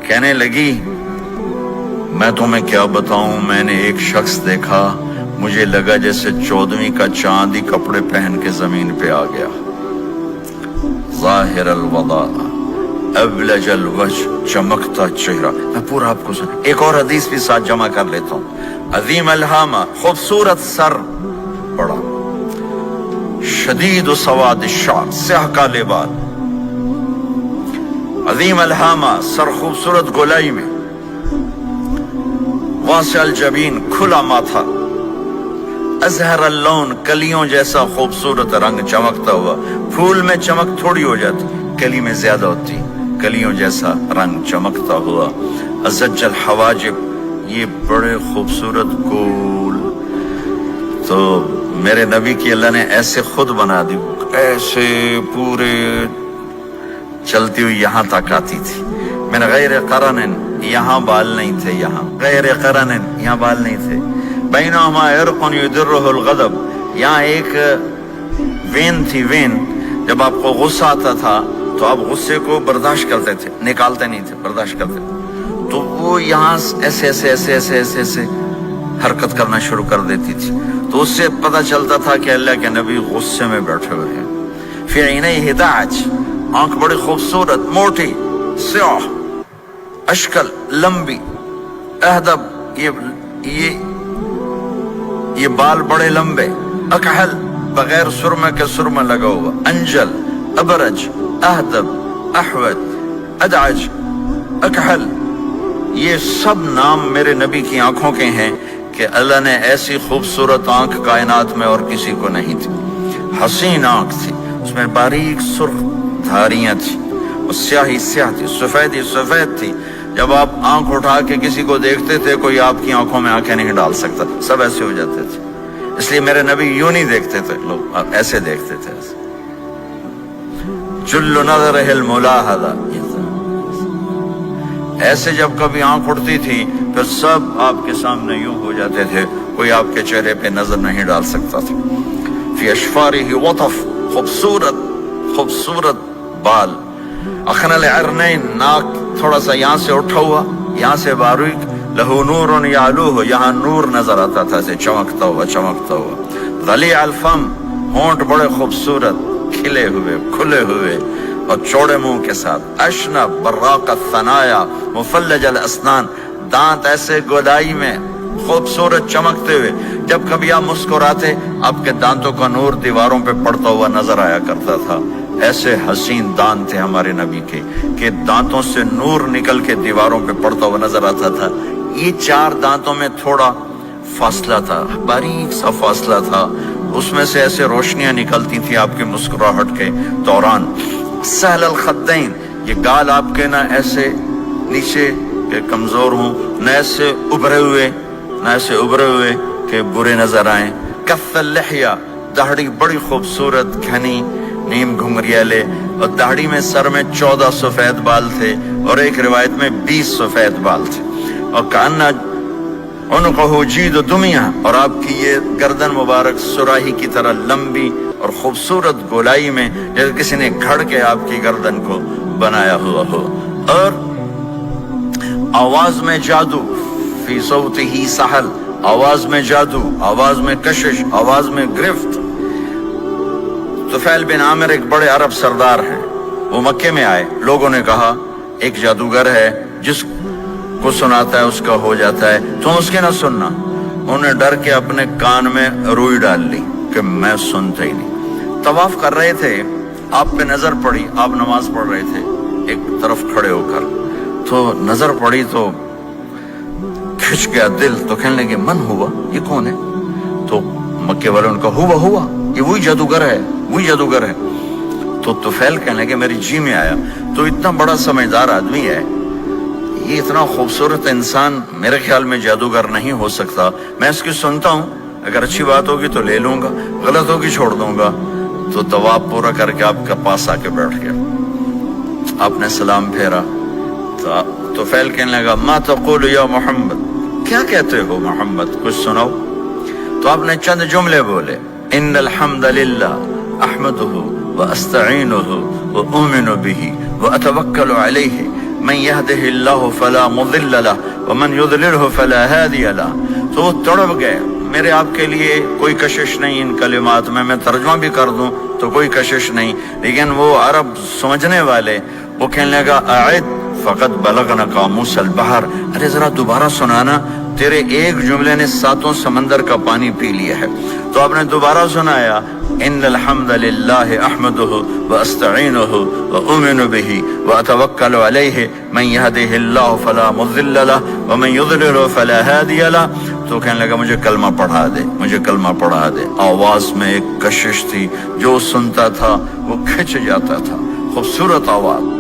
کہنے لگی میں تمہیں کیا بتاؤں، میں نے ایک شخص دیکھا، مجھے لگا جیسے 14ویں کا چاند ہی کپڑے پہن کے زمین پہ آ گیا، ظاہر الوضاء ابلج الوجہ، چمکتا چہرہ۔ میں پورا آپ کو ایک اور حدیث بھی ساتھ جمع کر لیتا ہوں۔ عظیم الہامہ، خوبصورت سر، بڑا شدید سواد الشعر، سیاہ کالے بال، عظیم الہامہ، سر خوبصورت گولائی میں، واسع الجبین، کھلا ماتھا، ازہر اللون، کلیوں جیسا خوبصورت رنگ، چمکتا ہوا۔ پھول میں چمک تھوڑی ہو جاتی، کلی میں زیادہ ہوتی، کلیوں جیسا رنگ، چمکتا ہوا۔ ازج الحواجب، یہ بڑے خوبصورت گول۔ تو میرے نبی کی اللہ نے ایسے خود بنا دی، ایسے پورے چلتی ہوئی یہاں تک آتی تھی۔ من غیر قرن، یہاں بال نہیں تھے، یہاں غیر قرن، یہاں بال نہیں تھے۔ بینہما عرق یدرہ الغضب، یہاں ایک وین تھی، وین، جب آپ کو غصہ آتا تھا تو آپ غصے کو برداشت کرتے تھے، نکالتے نہیں تھے، برداشت کرتے تھے، تو وہ یہاں ایسے ایسے ایسے ایسے ایسے ایسے حرکت کرنا شروع کر دیتی تھی، تو اس سے پتہ چلتا تھا کہ اللہ کے نبی غصے میں بیٹھے ہوئے ہیں۔ فی عینیہ دعج، آنکھ بڑی خوبصورت، موٹی، سیاہ، اشکل، لمبی، اہدب، یہ بال بڑے لمبے، اکحل، بغیر سرمے کے سرمہ لگا ہوا، انجل، ابرج، اہدب، احود، ادعج، اکحل، یہ سب نام میرے نبی کی آنکھوں کے ہیں کہ اللہ نے ایسی خوبصورت آنکھ کائنات میں اور کسی کو نہیں تھی۔ حسین آنکھ تھی، اس میں باریک سرخ دھاریاں تھی، اور سیاہی سیاہ تھی، سفیدی سفید تھی۔ جب آپ آنکھ اٹھا کے کسی کو دیکھتے تھے، کوئی آپ کی آنکھوں میں آنکھیں نہیں ڈال سکتا، سب ایسے ہو جاتے تھے۔ اس لیے میرے نبی یوں نہیں دیکھتے تھے، لوگ ایسے دیکھتے تھے، جل نظرہ الملاحظہ، ایسے جب کبھی آنکھ اٹھتی تھی پھر سب آپ کے سامنے یوں ہو جاتے تھے، کوئی آپ کے چہرے پہ نظر نہیں ڈال سکتا تھا۔ فی اشفارہ وطف، خوبصورت خوبصورت بال، اخن العرنین، ناک تھوڑا سا یہاں سے اٹھا ہوا، یہاں سے باریک، لہو نور یعلوہ، یہاں نور نظر آتا تھا، سے چمکتا ہوا چمکتا ہوا۔ ضلیع الفم، ہونٹ بڑے خوبصورت، کھلے ہوئے کھلے ہوئے اور چوڑے منہ کے ساتھ۔ اشنب براق الثنایا، مفلج الاسنان، دانت ایسے گودائی میں خوبصورت چمکتے ہوئے، جب کبھی آپ مسکراتے آپ کے دانتوں کا نور دیواروں پہ پڑتا ہوا نظر آیا کرتا تھا۔ ایسے حسین دانت تھے ہمارے نبی کے کہ دانتوں سے نور نکل کے دیواروں پہ پڑتا ہوا نظر آتا تھا۔ یہ 4 دانتوں میں تھوڑا فاصلہ تھا، باریک سا فاصلہ تھا، اس میں سے ایسے روشنیاں نکلتی تھی آپ کی مسکراہٹ کے دوران۔ سہل الخدین، یہ گال آپ کے نہ ایسے نیچے کہ کمزور ہوں، نہ ایسے ابھرے ہوئے کہ برے نظر آئیں۔ کف اللحیہ، داڑھی بڑی خوبصورت گھنی، نیم گھنگریالے، اور داڑھی میں سر میں 14 سفید بال تھے، اور ایک روایت میں 20 سفید بال تھے۔ اور کأن عنقہ جید دمیہ، اور آپ کی یہ گردن مبارک سراہی کی طرح لمبی اور خوبصورت گولائی میں، جیسے کسی نے گھڑ کے آپ کی گردن کو بنایا ہوا ہو۔ اور آواز میں جادو، فی صوتہ سحل، آواز میں جادو، آواز میں کشش، آواز میں گرفت۔ طفیل بن عامر ایک بڑے عرب سردار ہیں، وہ مکے میں آئے، لوگوں نے کہا ایک جادوگر ہے جس کو سناتا ہے اس کا ہو جاتا ہے، تم اس کے نہ سننا۔ انہوں نے ڈر کے اپنے کان میں روئی ڈال لی کہ میں سنتا ہی نہیں۔ طواف کر رہے تھے، آپ پہ نظر پڑی، آپ نماز پڑھ رہے تھے ایک طرف کھڑے ہو کر، تو نظر پڑی تو کھچ گیا دل، تو کہنے لگے من ہوا، یہ کون ہے؟ تو مکے والوں نے کہا ہوا یہ وہی جادوگر ہے۔ تو طفیل کہنے لگے میری جی میں آیا، تو اتنا بڑا سمجھدار آدمی ہے، یہ اتنا خوبصورت انسان میرے خیال میں جادوگر نہیں ہو سکتا، میں اس کی سنتا ہوں، اگر اچھی بات ہوگی تو لے لوں گا، غلط ہوگی چھوڑ دوں گا۔ تو طواف پورا کر کے آپ کے پاس آ کے بیٹھ گیا، آپ نے سلام پھیرا، تو فیل کہنے لگا ما تقول یا محمد، کیا کہتے ہو محمد، کچھ سناؤ۔ تو آپ نے چند جملے بولے، ان الحمد للہ احمدہ واستعینہ واؤمن بہ واتوکل علیہ، من يهده الله فلا مضل له ومن يضلله فلا هادي له. تو وہ تڑپ گئے. میرے آپ کے لیے کوئی کشش نہیں ان کلمات میں ترجمہ بھی کر دوں تو کوئی کشش نہیں، لیکن وہ عرب سمجھنے والے وہ کہنے لگا اعد فقط بلغنا قاموس البحر، ارے ذرا دوبارہ سنانا، تیرے ایک جملے نے 7 سمندر کا پانی پی لیا ہے. تو آپ نے دوبارہ سنایا ان الحمد للہ احمدہ واستعینہ واؤمن بہ واتوکل علیہ من یہدہ اللہ فلا مضل لہ ومن یضلل فلا ہادی لہ. تو کہنے لگا مجھے کلمہ پڑھا دے، مجھے کلمہ پڑھا دے. آواز میں ایک کشش تھی، جو سنتا تھا وہ کھنچ جاتا تھا. خوبصورت آواز.